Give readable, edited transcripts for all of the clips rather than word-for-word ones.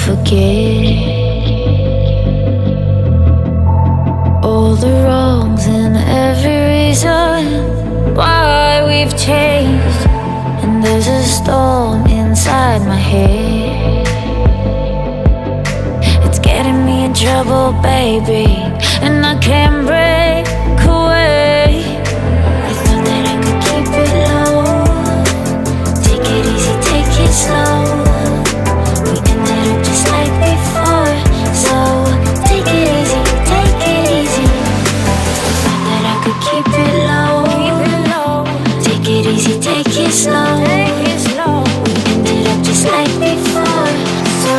forget all the wrongs and every reason why we've changed. And there's a storm inside my head, it's getting me in trouble, baby, and I can't break away. I thought that I could keep it low, take it easy, take it slow. We ended up just like before, so take it easy, take it easy. I thought that I could keep it low, take it easy, take it slow. We ended up just like before, so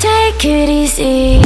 take it easy.